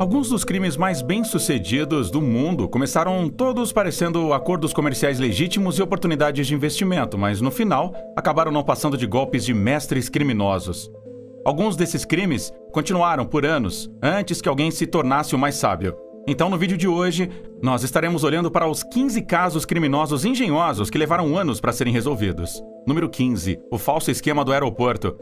Alguns dos crimes mais bem-sucedidos do mundo começaram todos parecendo acordos comerciais legítimos e oportunidades de investimento, mas no final acabaram não passando de golpes de mestres criminosos. Alguns desses crimes continuaram por anos, antes que alguém se tornasse o mais sábio. Então, no vídeo de hoje, nós estaremos olhando para os 15 casos criminosos engenhosos que levaram anos para serem resolvidos. Número 15. O falso esquema do aeroporto.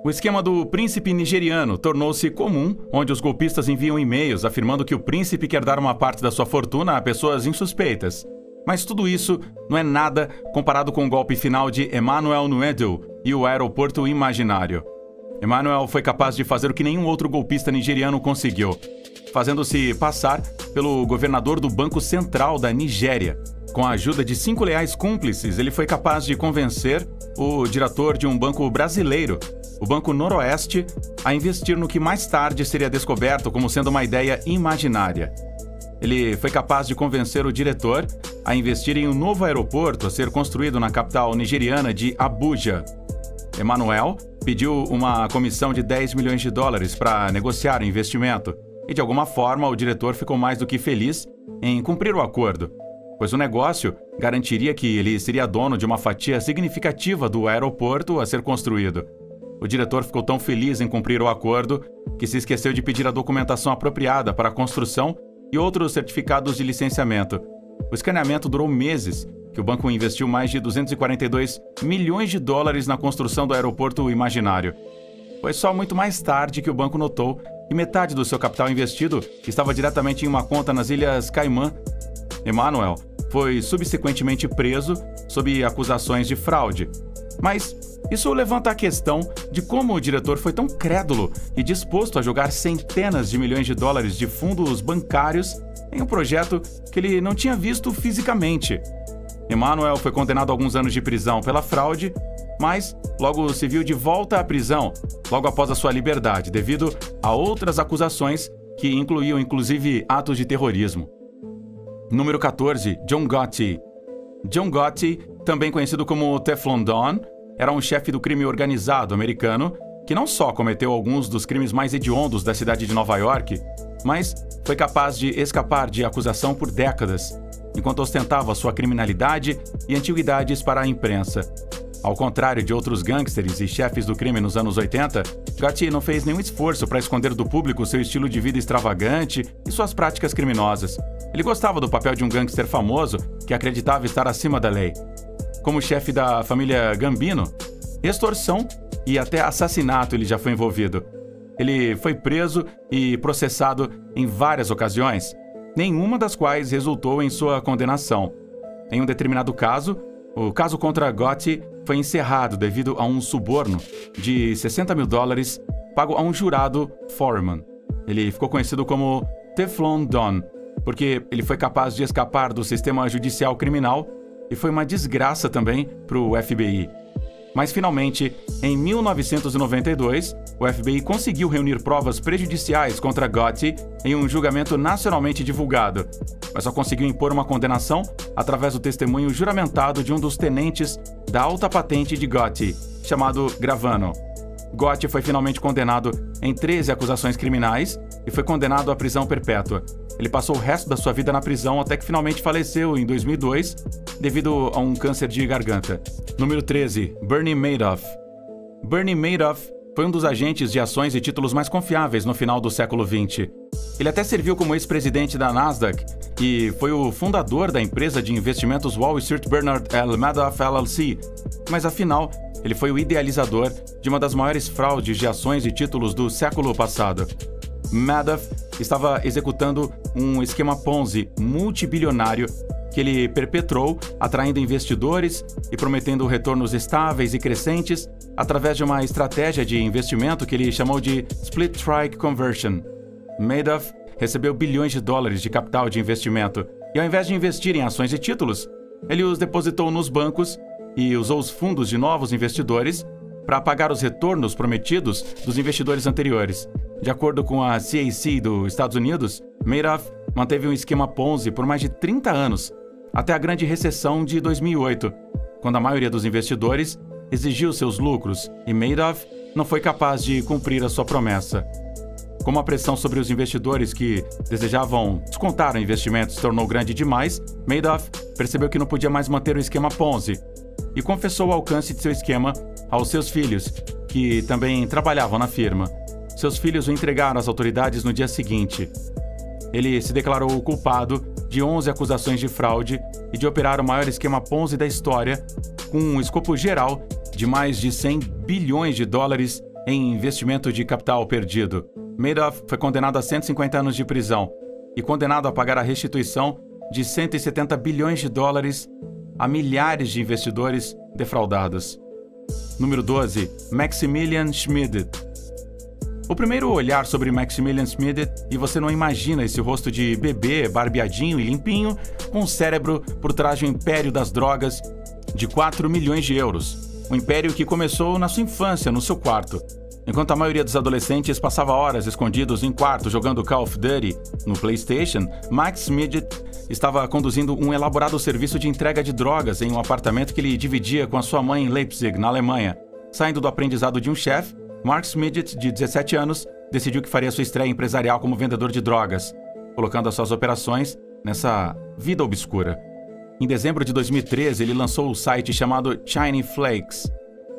O esquema do príncipe nigeriano tornou-se comum, onde os golpistas enviam e-mails afirmando que o príncipe quer dar uma parte da sua fortuna a pessoas insuspeitas. Mas tudo isso não é nada comparado com o golpe final de Emmanuel Nwedo e o aeroporto imaginário. Emmanuel foi capaz de fazer o que nenhum outro golpista nigeriano conseguiu, fazendo-se passar pelo governador do Banco Central da Nigéria. Com a ajuda de 5 leais cúmplices, ele foi capaz de convencer o diretor de um banco brasileiro, o Banco Noroeste, a investir no que mais tarde seria descoberto como sendo uma ideia imaginária. Ele foi capaz de convencer o diretor a investir em um novo aeroporto a ser construído na capital nigeriana de Abuja. Emmanuel pediu uma comissão de 10 milhões de dólares para negociar o investimento, e de alguma forma o diretor ficou mais do que feliz em cumprir o acordo, pois o negócio garantiria que ele seria dono de uma fatia significativa do aeroporto a ser construído. O diretor ficou tão feliz em cumprir o acordo que se esqueceu de pedir a documentação apropriada para a construção e outros certificados de licenciamento. O escaneamento durou meses, que o banco investiu mais de 242 milhões de dólares na construção do aeroporto imaginário. Foi só muito mais tarde que o banco notou que metade do seu capital investido estava diretamente em uma conta nas Ilhas Caimã. Emmanuel foi subsequentemente preso sob acusações de fraude. Mas isso levanta a questão de como o diretor foi tão crédulo e disposto a jogar centenas de milhões de dólares de fundos bancários em um projeto que ele não tinha visto fisicamente. Emmanuel foi condenado a alguns anos de prisão pela fraude, mas logo se viu de volta à prisão, logo após a sua liberdade, devido a outras acusações que incluíam inclusive atos de terrorismo. Número 14. John Gotti. John Gotti, também conhecido como Teflon Don, era um chefe do crime organizado americano que não só cometeu alguns dos crimes mais hediondos da cidade de Nova York, mas foi capaz de escapar de acusação por décadas, enquanto ostentava sua criminalidade e antiguidades para a imprensa. Ao contrário de outros gangsters e chefes do crime nos anos 80, Gotti não fez nenhum esforço para esconder do público seu estilo de vida extravagante e suas práticas criminosas. Ele gostava do papel de um gangster famoso que acreditava estar acima da lei. Como chefe da família Gambino, extorsão e até assassinato ele já foi envolvido. Ele foi preso e processado em várias ocasiões, nenhuma das quais resultou em sua condenação. Em um determinado caso, o caso contra Gotti foi encerrado devido a um suborno de 60 mil dólares pago a um jurado Foreman. Ele ficou conhecido como Teflon Don, porque ele foi capaz de escapar do sistema judicial criminal e foi uma desgraça também para o FBI. Mas finalmente, em 1992, o FBI conseguiu reunir provas prejudiciais contra Gotti em um julgamento nacionalmente divulgado, mas só conseguiu impor uma condenação através do testemunho juramentado de um dos tenentes da alta patente de Gotti, chamado Gravano. Gotti foi finalmente condenado em 13 acusações criminais e foi condenado à prisão perpétua. Ele passou o resto da sua vida na prisão até que finalmente faleceu em 2002 devido a um câncer de garganta. Número 13. Bernie Madoff. Bernie Madoff foi um dos agentes de ações e títulos mais confiáveis no final do século XX. Ele até serviu como ex-presidente da Nasdaq e foi o fundador da empresa de investimentos Wall Street Bernard L. Madoff LLC, mas afinal, ele foi o idealizador de uma das maiores fraudes de ações e títulos do século passado. Madoff estava executando um esquema Ponzi multibilionário que ele perpetrou, atraindo investidores e prometendo retornos estáveis e crescentes através de uma estratégia de investimento que ele chamou de Split Strike Conversion. Madoff recebeu bilhões de dólares de capital de investimento e, ao invés de investir em ações e títulos, ele os depositou nos bancos e usou os fundos de novos investidores para pagar os retornos prometidos dos investidores anteriores. De acordo com a CAC dos Estados Unidos, Madoff manteve um esquema Ponzi por mais de 30 anos, até a grande recessão de 2008, quando a maioria dos investidores exigiu seus lucros e Madoff não foi capaz de cumprir a sua promessa. Como a pressão sobre os investidores que desejavam descontar o investimento se tornou grande demais, Madoff percebeu que não podia mais manter o esquema Ponzi e confessou o alcance de seu esquema aos seus filhos, que também trabalhavam na firma. Seus filhos o entregaram às autoridades no dia seguinte. Ele se declarou culpado de 11 acusações de fraude e de operar o maior esquema Ponzi da história, com um escopo geral de mais de 100 bilhões de dólares em investimento de capital perdido. Madoff foi condenado a 150 anos de prisão e condenado a pagar a restituição de 170 bilhões de dólares a milhares de investidores defraudados. Número 12. Maximilian Schmid. O primeiro olhar sobre Maximilian Schmid e você não imagina esse rosto de bebê barbeadinho e limpinho com um cérebro por trás de um império das drogas de 4 milhões de euros. Um império que começou na sua infância, no seu quarto. Enquanto a maioria dos adolescentes passava horas escondidos em quarto jogando Call of Duty no PlayStation, Max Schmid estava conduzindo um elaborado serviço de entrega de drogas em um apartamento que ele dividia com a sua mãe em Leipzig, na Alemanha. Saindo do aprendizado de um chefe, Mark Schmid, de 17 anos, decidiu que faria sua estreia empresarial como vendedor de drogas, colocando as suas operações nessa vida obscura. Em dezembro de 2013, ele lançou o site chamado Shiny Flakes,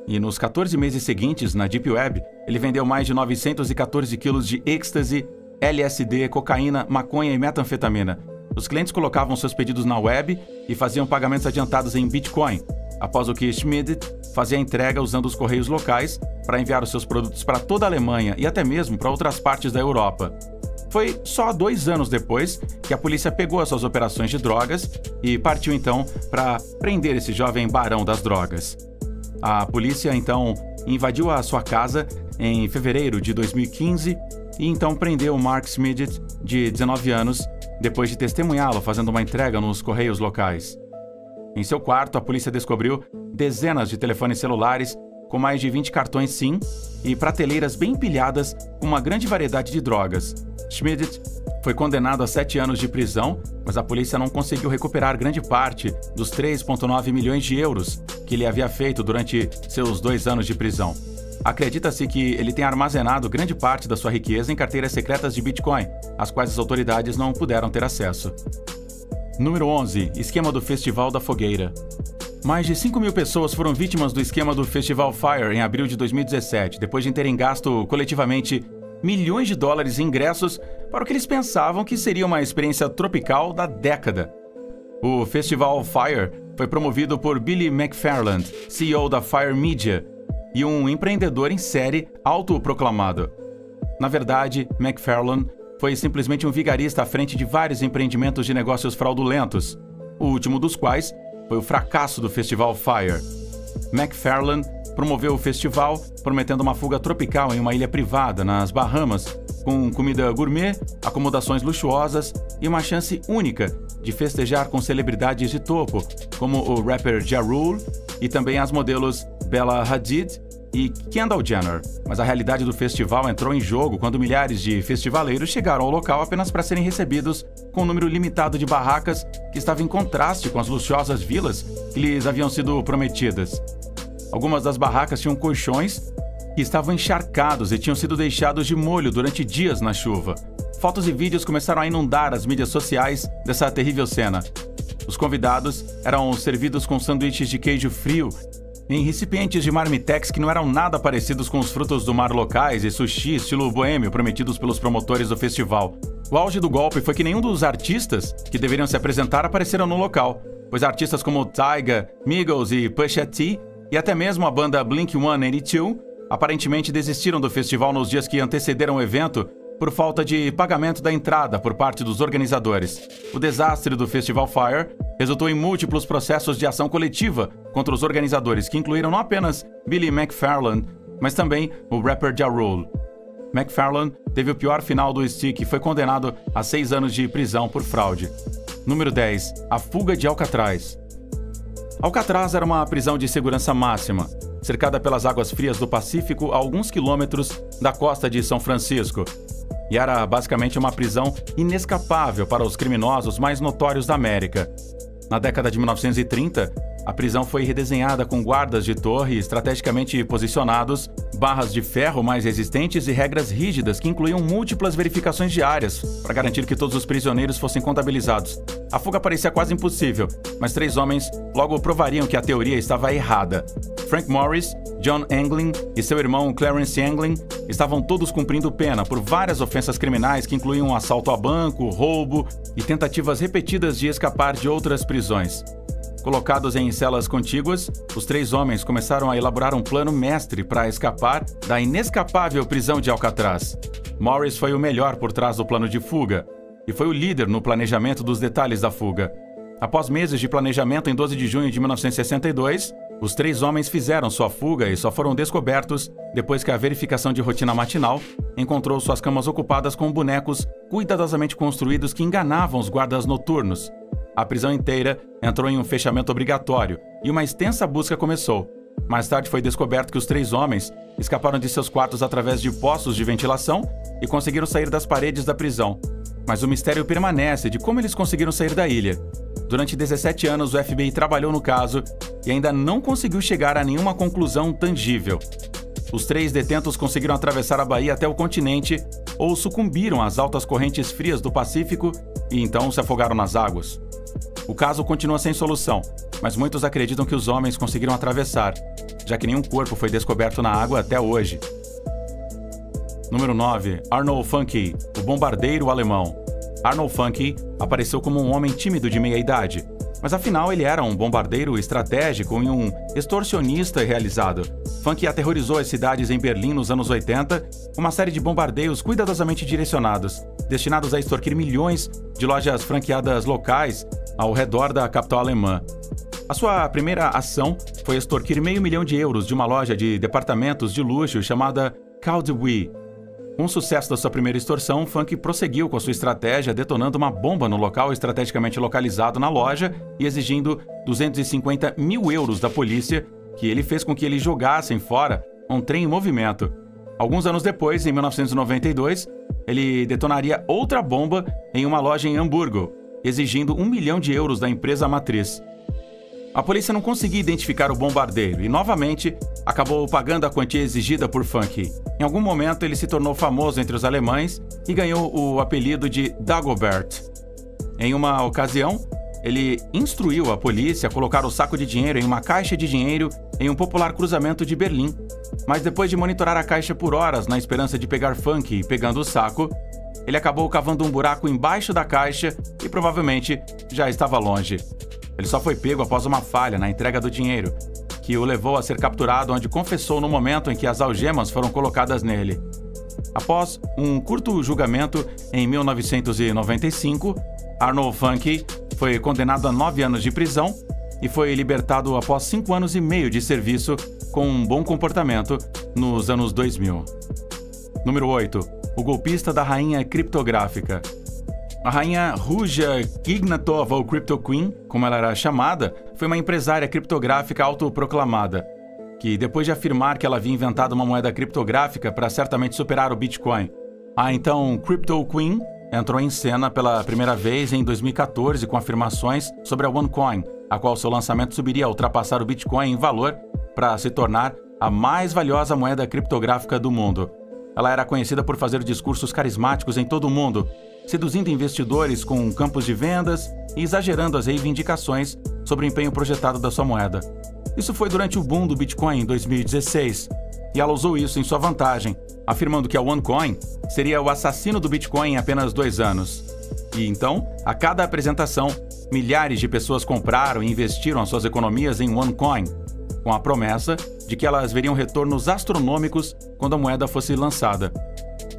e nos 14 meses seguintes, na Deep Web, ele vendeu mais de 914 quilos de êxtase, LSD, cocaína, maconha e metanfetamina. Os clientes colocavam seus pedidos na web e faziam pagamentos adiantados em Bitcoin, após o que Schmid fazia a entrega usando os correios locais para enviar os seus produtos para toda a Alemanha e até mesmo para outras partes da Europa. Foi só 2 anos depois que a polícia pegou as suas operações de drogas e partiu então para prender esse jovem barão das drogas. A polícia então invadiu a sua casa em fevereiro de 2015 e então prendeu Mark Schmid, de 19 anos, depois de testemunhá-lo fazendo uma entrega nos correios locais. Em seu quarto, a polícia descobriu dezenas de telefones celulares com mais de 20 cartões SIM e prateleiras bem empilhadas com uma grande variedade de drogas. Schmid foi condenado a 7 anos de prisão, mas a polícia não conseguiu recuperar grande parte dos 3,9 milhões de euros que ele havia feito durante seus 2 anos de prisão. Acredita-se que ele tem armazenado grande parte da sua riqueza em carteiras secretas de Bitcoin, às quais as autoridades não puderam ter acesso. Número 11. Esquema do Festival da Fogueira. Mais de 5 mil pessoas foram vítimas do esquema do Festival Fire em abril de 2017, depois de terem gasto coletivamente milhões de dólares em ingressos para o que eles pensavam que seria uma experiência tropical da década. O Festival Fire foi promovido por Billy McFarland, CEO da Fire Media, e um empreendedor em série autoproclamado. Na verdade, McFarland foi simplesmente um vigarista à frente de vários empreendimentos de negócios fraudulentos, o último dos quais foi o fracasso do Festival Fire. McFarland promoveu o festival prometendo uma fuga tropical em uma ilha privada nas Bahamas, com comida gourmet, acomodações luxuosas e uma chance única de festejar com celebridades de topo, como o rapper Ja Rule e também as modelos Bella Hadid e Kendall Jenner. Mas a realidade do festival entrou em jogo quando milhares de festivaleiros chegaram ao local apenas para serem recebidos com um número limitado de barracas que estava em contraste com as luxuosas vilas que lhes haviam sido prometidas. Algumas das barracas tinham colchões que estavam encharcados e tinham sido deixados de molho durante dias na chuva. Fotos e vídeos começaram a inundar as mídias sociais dessa terrível cena. Os convidados eram servidos com sanduíches de queijo frio em recipientes de marmitex que não eram nada parecidos com os frutos do mar locais e sushi estilo boêmio prometidos pelos promotores do festival. O auge do golpe foi que nenhum dos artistas que deveriam se apresentar apareceram no local, pois artistas como Tyga, Migos e Pusha T, e até mesmo a banda Blink-182, aparentemente desistiram do festival nos dias que antecederam o evento por falta de pagamento da entrada por parte dos organizadores. O desastre do Festival Fire resultou em múltiplos processos de ação coletiva contra os organizadores, que incluíram não apenas Billy McFarland, mas também o rapper Ja Rule. McFarland teve o pior final do Stick e foi condenado a 6 anos de prisão por fraude. Número 10. A fuga de Alcatraz. Alcatraz era uma prisão de segurança máxima, cercada pelas águas frias do Pacífico a alguns quilômetros da costa de São Francisco. E era basicamente uma prisão inescapável para os criminosos mais notórios da América. Na década de 1930, a prisão foi redesenhada com guardas de torre estrategicamente posicionados barras de ferro mais resistentes e regras rígidas que incluíam múltiplas verificações diárias para garantir que todos os prisioneiros fossem contabilizados. A fuga parecia quase impossível, mas 3 homens logo provariam que a teoria estava errada. Frank Morris, John Anglin e seu irmão Clarence Anglin estavam todos cumprindo pena por várias ofensas criminais que incluíam assalto a banco, roubo e tentativas repetidas de escapar de outras prisões. Colocados em celas contíguas, os 3 homens começaram a elaborar um plano mestre para escapar da inescapável prisão de Alcatraz. Morris foi o melhor por trás do plano de fuga e foi o líder no planejamento dos detalhes da fuga. Após meses de planejamento, em 12 de junho de 1962, os 3 homens fizeram sua fuga e só foram descobertos depois que a verificação de rotina matinal encontrou suas camas ocupadas com bonecos cuidadosamente construídos que enganavam os guardas noturnos. A prisão inteira entrou em um fechamento obrigatório e uma extensa busca começou. Mais tarde foi descoberto que os 3 homens escaparam de seus quartos através de poços de ventilação e conseguiram sair das paredes da prisão. Mas o mistério permanece de como eles conseguiram sair da ilha. Durante 17 anos, o FBI trabalhou no caso e ainda não conseguiu chegar a nenhuma conclusão tangível. Os 3 detentos conseguiram atravessar a baía até o continente ou sucumbiram às altas correntes frias do Pacífico e então se afogaram nas águas. O caso continua sem solução, mas muitos acreditam que os homens conseguiram atravessar, já que nenhum corpo foi descoberto na água até hoje. Número 9. Arnold Funke, o bombardeiro alemão. Arnold Funke apareceu como um homem tímido de meia-idade, mas afinal ele era um bombardeiro estratégico e um extorsionista realizado. Funke aterrorizou as cidades em Berlim nos anos 80 com uma série de bombardeios cuidadosamente direcionados, destinados a extorquir milhões de lojas franqueadas locais ao redor da capital alemã. A sua primeira ação foi extorquir €500 mil de uma loja de departamentos de luxo chamada Caldewey. Com o sucesso da sua primeira extorsão, Funke prosseguiu com sua estratégia, detonando uma bomba no local estrategicamente localizado na loja e exigindo €250 mil da polícia, que ele fez com que eles jogassem fora um trem em movimento. Alguns anos depois, em 1992, ele detonaria outra bomba em uma loja em Hamburgo, exigindo €1 milhão da empresa matriz. A polícia não conseguia identificar o bombardeiro e, novamente, acabou pagando a quantia exigida por Funke. Em algum momento, ele se tornou famoso entre os alemães e ganhou o apelido de Dagobert. Em uma ocasião, ele instruiu a polícia a colocar o saco de dinheiro em uma caixa de dinheiro em um popular cruzamento de Berlim. Mas depois de monitorar a caixa por horas na esperança de pegar Funke pegando o saco, ele acabou cavando um buraco embaixo da caixa e provavelmente já estava longe. Ele só foi pego após uma falha na entrega do dinheiro, que o levou a ser capturado, onde confessou no momento em que as algemas foram colocadas nele. Após um curto julgamento em 1995, Arnold Funke foi condenado a 9 anos de prisão e foi libertado após 5 anos e meio de serviço com um bom comportamento nos anos 2000. Número 8. O golpista da rainha criptográfica. A rainha Ruja Ignatova, ou Crypto Queen, como ela era chamada, foi uma empresária criptográfica autoproclamada, que depois de afirmar que ela havia inventado uma moeda criptográfica para certamente superar o Bitcoin, a então Crypto Queen entrou em cena pela primeira vez em 2014 com afirmações sobre a OneCoin, a qual seu lançamento subiria a ultrapassar o Bitcoin em valor para se tornar a mais valiosa moeda criptográfica do mundo. Ela era conhecida por fazer discursos carismáticos em todo o mundo, seduzindo investidores com campos de vendas e exagerando as reivindicações sobre o empenho projetado da sua moeda. Isso foi durante o boom do Bitcoin em 2016, e ela usou isso em sua vantagem, afirmando que a OneCoin seria o assassino do Bitcoin em apenas 2 anos. E então, a cada apresentação, milhares de pessoas compraram e investiram as suas economias em OneCoin, com a promessa de que elas veriam retornos astronômicos quando a moeda fosse lançada.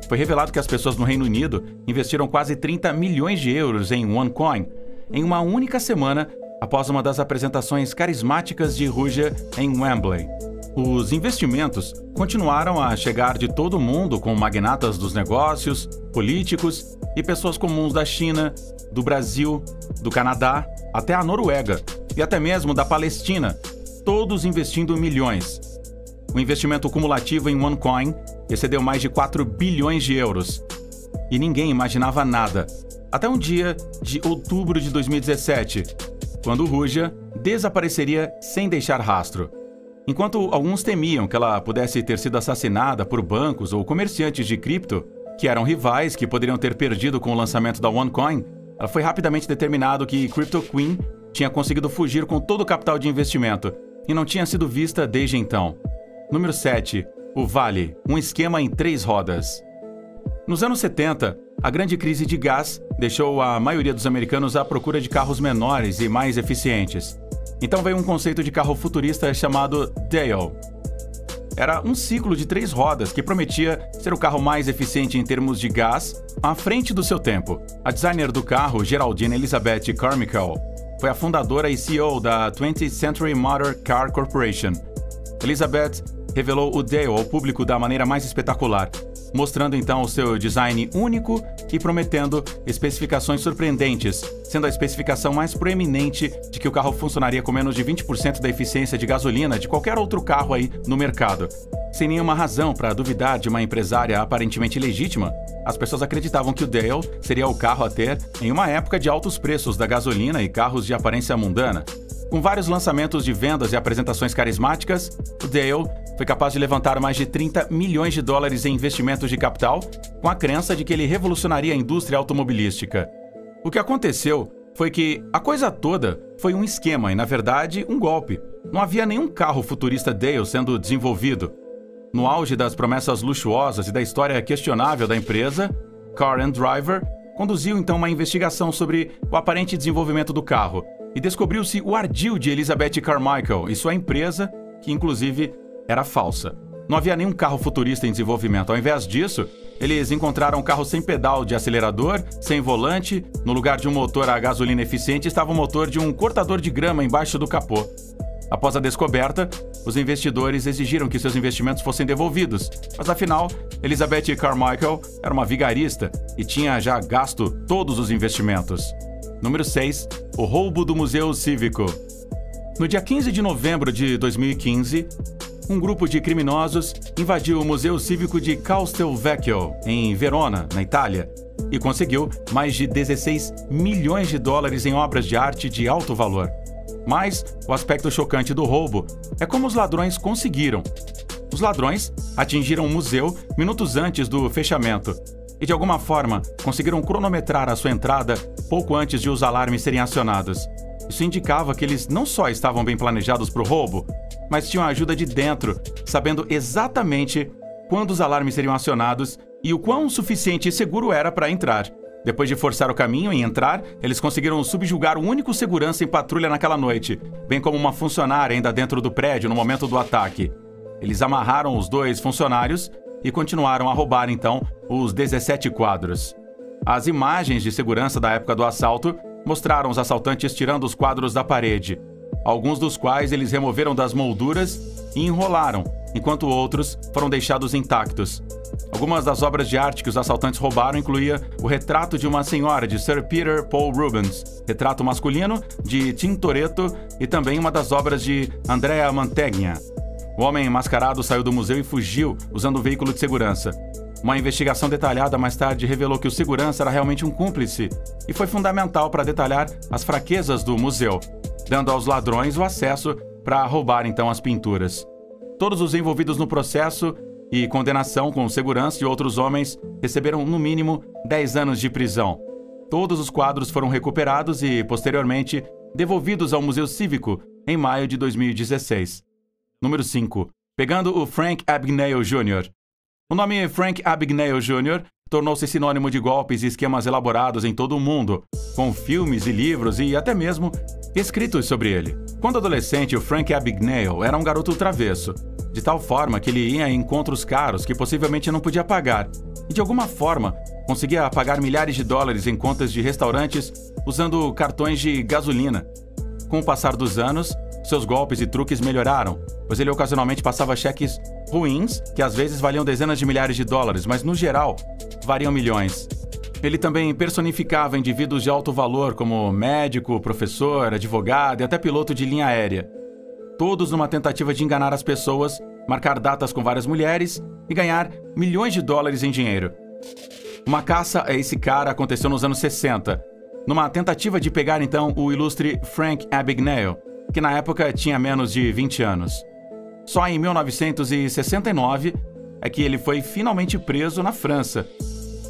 Foi revelado que as pessoas no Reino Unido investiram quase €30 milhões em OneCoin em uma única semana após uma das apresentações carismáticas de Ruja em Wembley. Os investimentos continuaram a chegar de todo o mundo, com magnatas dos negócios, políticos e pessoas comuns da China, do Brasil, do Canadá, até a Noruega e até mesmo da Palestina, todos investindo milhões. O investimento cumulativo em OneCoin excedeu mais de €4 bilhões. E ninguém imaginava nada, até um dia de outubro de 2017, quando Ruja desapareceria sem deixar rastro. Enquanto alguns temiam que ela pudesse ter sido assassinada por bancos ou comerciantes de cripto, que eram rivais que poderiam ter perdido com o lançamento da OneCoin, ela foi rapidamente determinado que Crypto Queen tinha conseguido fugir com todo o capital de investimento e não tinha sido vista desde então. Número 7. O Vale, um esquema em 3 rodas. Nos anos 70, a grande crise de gás deixou a maioria dos americanos à procura de carros menores e mais eficientes. Então veio um conceito de carro futurista chamado Dale. Era um ciclo de 3 rodas que prometia ser o carro mais eficiente em termos de gás à frente do seu tempo. A designer do carro, Geraldine Elizabeth Carmichael, foi a fundadora e CEO da 20th Century Motor Car Corporation. Elizabeth revelou o Dale ao público da maneira mais espetacular, mostrando então o seu design único e prometendo especificações surpreendentes, sendo a especificação mais proeminente de que o carro funcionaria com menos de 20% da eficiência de gasolina de qualquer outro carro aí no mercado. Sem nenhuma razão para duvidar de uma empresária aparentemente legítima, as pessoas acreditavam que o Dale seria o carro a ter em uma época de altos preços da gasolina e carros de aparência mundana. Com vários lançamentos de vendas e apresentações carismáticas, o Dale foi capaz de levantar mais de 30 milhões de dólares em investimentos de capital, com a crença de que ele revolucionaria a indústria automobilística. O que aconteceu foi que a coisa toda foi um esquema e, na verdade, um golpe. Não havia nenhum carro futurista Dale sendo desenvolvido. No auge das promessas luxuosas e da história questionável da empresa, Car and Driver conduziu então uma investigação sobre o aparente desenvolvimento do carro e descobriu-se o ardil de Elizabeth Carmichael e sua empresa, que inclusive era falsa. Não havia nenhum carro futurista em desenvolvimento. Ao invés disso, eles encontraram um carro sem pedal de acelerador, sem volante. No lugar de um motor a gasolina eficiente, estava o motor de um cortador de grama embaixo do capô. Após a descoberta, os investidores exigiram que seus investimentos fossem devolvidos. Mas afinal, Elizabeth Carmichael era uma vigarista e tinha já gasto todos os investimentos. Número 6. O roubo do Museu Cívico. No dia 15 de novembro de 2015, um grupo de criminosos invadiu o Museu Cívico de Castelvecchio, em Verona, na Itália, e conseguiu mais de 16 milhões de dólares em obras de arte de alto valor. Mas o aspecto chocante do roubo é como os ladrões conseguiram. Os ladrões atingiram o museu minutos antes do fechamento e, de alguma forma, conseguiram cronometrar a sua entrada pouco antes de os alarmes serem acionados. Isso indicava que eles não só estavam bem planejados para o roubo, mas tinham a ajuda de dentro, sabendo exatamente quando os alarmes seriam acionados e o quão suficiente e seguro era para entrar. Depois de forçar o caminho e entrar, eles conseguiram subjugar o único segurança em patrulha naquela noite, bem como uma funcionária ainda dentro do prédio no momento do ataque. Eles amarraram os 2 funcionários e continuaram a roubar, então, os 17 quadros. As imagens de segurança da época do assalto mostraram os assaltantes tirando os quadros da parede, alguns dos quais eles removeram das molduras e enrolaram, enquanto outros foram deixados intactos. Algumas das obras de arte que os assaltantes roubaram incluía o retrato de uma senhora de Sir Peter Paul Rubens, retrato masculino de Tintoretto e também uma das obras de Andrea Mantegna. O homem mascarado saiu do museu e fugiu usando o veículo de segurança. Uma investigação detalhada mais tarde revelou que o segurança era realmente um cúmplice e foi fundamental para detalhar as fraquezas do museu, dando aos ladrões o acesso para roubar então as pinturas. Todos os envolvidos no processo e condenação com segurança e outros homens receberam no mínimo 10 anos de prisão. Todos os quadros foram recuperados e, posteriormente, devolvidos ao Museu Cívico em maio de 2016. Número 5. Pegando o Frank Abagnale Jr. O nome Frank Abagnale Jr. tornou-se sinônimo de golpes e esquemas elaborados em todo o mundo, com filmes e livros e até mesmo escritos sobre ele. Quando adolescente, o Frank Abagnale era um garoto travesso, de tal forma que ele ia a encontros caros que possivelmente não podia pagar, e de alguma forma conseguia pagar milhares de dólares em contas de restaurantes usando cartões de gasolina. Com o passar dos anos, seus golpes e truques melhoraram, pois ele ocasionalmente passava cheques ruins, que às vezes valiam dezenas de milhares de dólares, mas no geral, variam milhões. Ele também personificava indivíduos de alto valor, como médico, professor, advogado e até piloto de linha aérea. Todos numa tentativa de enganar as pessoas, marcar datas com várias mulheres e ganhar milhões de dólares em dinheiro. Uma caça a esse cara aconteceu nos anos 60, numa tentativa de pegar então o ilustre Frank Abagnale, que na época tinha menos de 20 anos. Só em 1969 é que ele foi finalmente preso na França,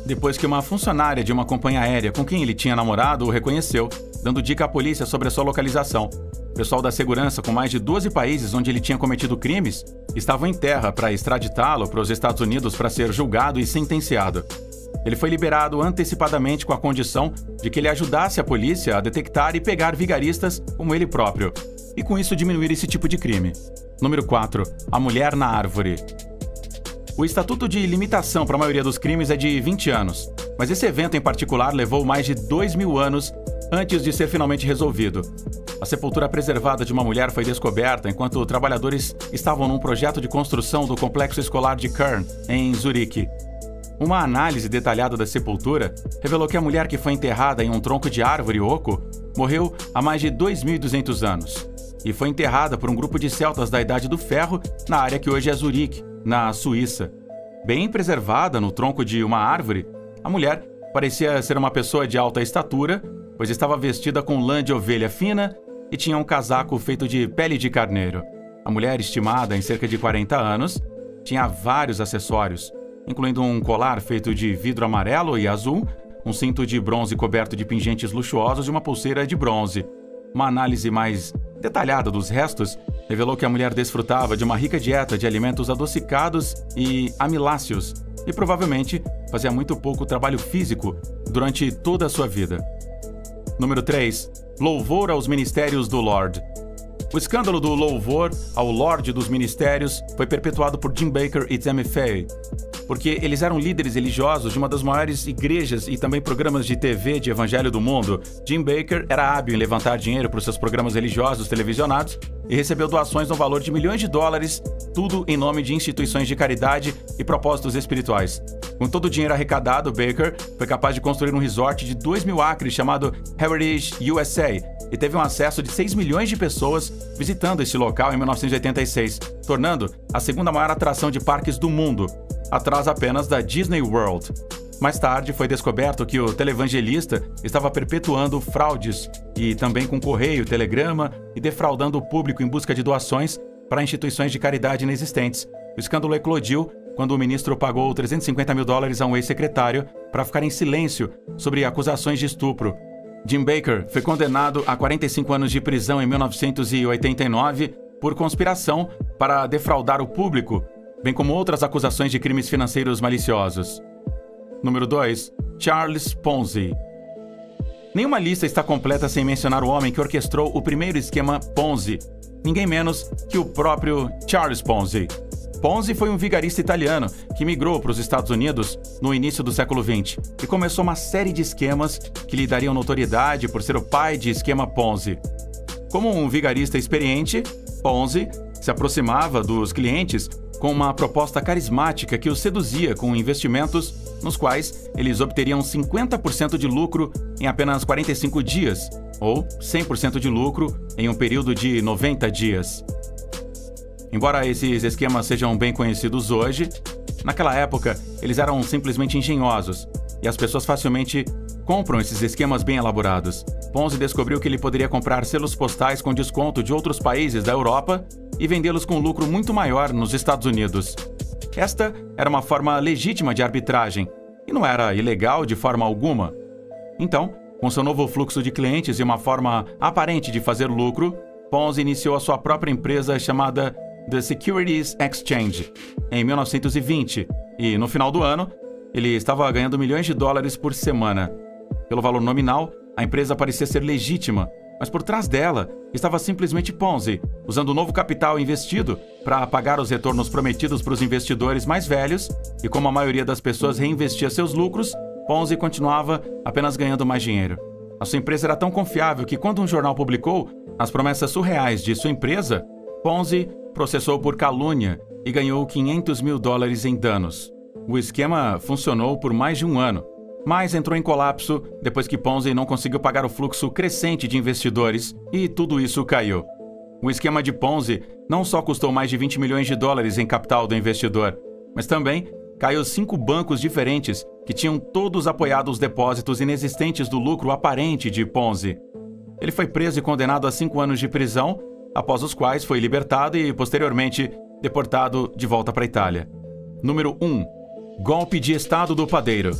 depois que uma funcionária de uma companhia aérea com quem ele tinha namorado o reconheceu, dando dica à polícia sobre a sua localização. O pessoal da segurança, com mais de 12 países onde ele tinha cometido crimes, estavam em terra para extraditá-lo para os Estados Unidos para ser julgado e sentenciado. Ele foi liberado antecipadamente com a condição de que ele ajudasse a polícia a detectar e pegar vigaristas como ele próprio, e com isso diminuir esse tipo de crime. Número 4. A mulher na árvore. O estatuto de limitação para a maioria dos crimes é de 20 anos, mas esse evento em particular levou mais de 2.000 anos antes de ser finalmente resolvido. A sepultura preservada de uma mulher foi descoberta enquanto trabalhadores estavam num projeto de construção do complexo escolar de Kern, em Zurique. Uma análise detalhada da sepultura revelou que a mulher que foi enterrada em um tronco de árvore oco morreu há mais de 2.200 anos e foi enterrada por um grupo de celtas da Idade do Ferro na área que hoje é Zurique, na Suíça. Bem preservada no tronco de uma árvore, a mulher parecia ser uma pessoa de alta estatura, pois estava vestida com lã de ovelha fina e tinha um casaco feito de pele de carneiro. A mulher, estimada em cerca de 40 anos, tinha vários acessórios, incluindo um colar feito de vidro amarelo e azul, um cinto de bronze coberto de pingentes luxuosos e uma pulseira de bronze. Uma análise mais detalhada dos restos revelou que a mulher desfrutava de uma rica dieta de alimentos adocicados e amiláceos e provavelmente fazia muito pouco trabalho físico durante toda a sua vida. Número 3. Louvor aos ministérios do Lorde. O escândalo do louvor ao Lorde dos Ministérios foi perpetuado por Jim Bakker e Tammy Faye, porque eles eram líderes religiosos de uma das maiores igrejas e também programas de TV de evangelho do mundo. Jim Bakker era hábil em levantar dinheiro para os seus programas religiosos televisionados e recebeu doações no valor de milhões de dólares, tudo em nome de instituições de caridade e propósitos espirituais. Com todo o dinheiro arrecadado, Bakker foi capaz de construir um resort de 2.000 acres chamado Heritage USA e teve um acesso de 6 milhões de pessoas visitando esse local em 1986, tornando a segunda maior atração de parques do mundo, atrás apenas da Disney World. Mais tarde, foi descoberto que o televangelista estava perpetuando fraudes e também com correio, telegrama e defraudando o público em busca de doações para instituições de caridade inexistentes. O escândalo eclodiu quando o ministro pagou $350 mil a um ex-secretário para ficar em silêncio sobre acusações de estupro. Jim Bakker foi condenado a 45 anos de prisão em 1989 por conspiração para defraudar o público, bem como outras acusações de crimes financeiros maliciosos. Número 2. Charles Ponzi. Nenhuma lista está completa sem mencionar o homem que orquestrou o primeiro esquema Ponzi, ninguém menos que o próprio Charles Ponzi. Ponzi foi um vigarista italiano que migrou para os Estados Unidos no início do século XX e começou uma série de esquemas que lhe dariam notoriedade por ser o pai de esquema Ponzi. Como um vigarista experiente, Ponzi se aproximava dos clientes com uma proposta carismática que os seduzia com investimentos nos quais eles obteriam 50% de lucro em apenas 45 dias, ou 100% de lucro em um período de 90 dias. Embora esses esquemas sejam bem conhecidos hoje, naquela época eles eram simplesmente engenhosos e as pessoas facilmente compram esses esquemas bem elaborados. Ponzi descobriu que ele poderia comprar selos postais com desconto de outros países da Europa e vendê-los com lucro muito maior nos Estados Unidos. Esta era uma forma legítima de arbitragem e não era ilegal de forma alguma. Então, com seu novo fluxo de clientes e uma forma aparente de fazer lucro, Ponzi iniciou a sua própria empresa chamada The Securities Exchange em 1920 e, no final do ano, ele estava ganhando milhões de dólares por semana. Pelo valor nominal, a empresa parecia ser legítima, mas por trás dela estava simplesmente Ponzi, usando o novo capital investido para pagar os retornos prometidos para os investidores mais velhos, e como a maioria das pessoas reinvestia seus lucros, Ponzi continuava apenas ganhando mais dinheiro. A sua empresa era tão confiável que quando um jornal publicou as promessas surreais de sua empresa, Ponzi processou por calúnia e ganhou $500 mil em danos. O esquema funcionou por mais de um ano, mas entrou em colapso depois que Ponzi não conseguiu pagar o fluxo crescente de investidores e tudo isso caiu. O esquema de Ponzi não só custou mais de $20 milhões em capital do investidor, mas também caiu 5 bancos diferentes que tinham todos apoiado os depósitos inexistentes do lucro aparente de Ponzi. Ele foi preso e condenado a 5 anos de prisão, após os quais foi libertado e, posteriormente, deportado de volta para a Itália. Número 1. Golpe de Estado do Padeiro.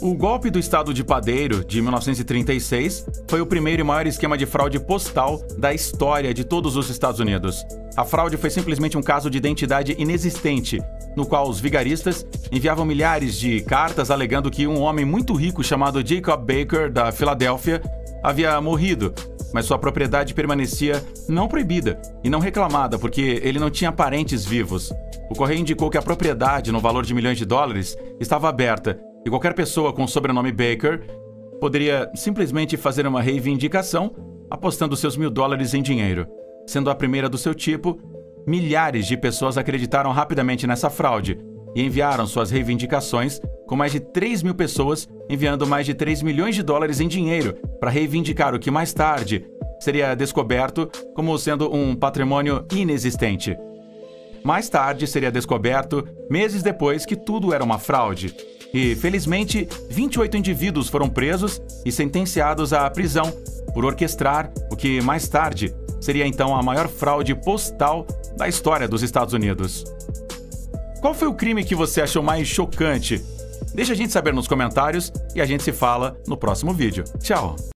O golpe do Estado de Padeiro, de 1936, foi o primeiro e maior esquema de fraude postal da história de todos os Estados Unidos. A fraude foi simplesmente um caso de identidade inexistente, no qual os vigaristas enviavam milhares de cartas alegando que um homem muito rico chamado Jacob Baker, da Filadélfia, havia morrido, mas sua propriedade permanecia não proibida e não reclamada porque ele não tinha parentes vivos. O correio indicou que a propriedade, no valor de milhões de dólares, estava aberta e qualquer pessoa com o sobrenome Baker poderia simplesmente fazer uma reivindicação apostando seus $1.000 em dinheiro. Sendo a primeira do seu tipo, milhares de pessoas acreditaram rapidamente nessa fraude e enviaram suas reivindicações, com mais de 3.000 pessoas enviando mais de $3 milhões em dinheiro para reivindicar o que mais tarde seria descoberto como sendo um patrimônio inexistente. Mais tarde seria descoberto, meses depois, que tudo era uma fraude. E, felizmente, 28 indivíduos foram presos e sentenciados à prisão por orquestrar o que mais tarde seria então a maior fraude postal da história dos Estados Unidos. Qual foi o crime que você achou mais chocante? Deixa a gente saber nos comentários e a gente se fala no próximo vídeo. Tchau!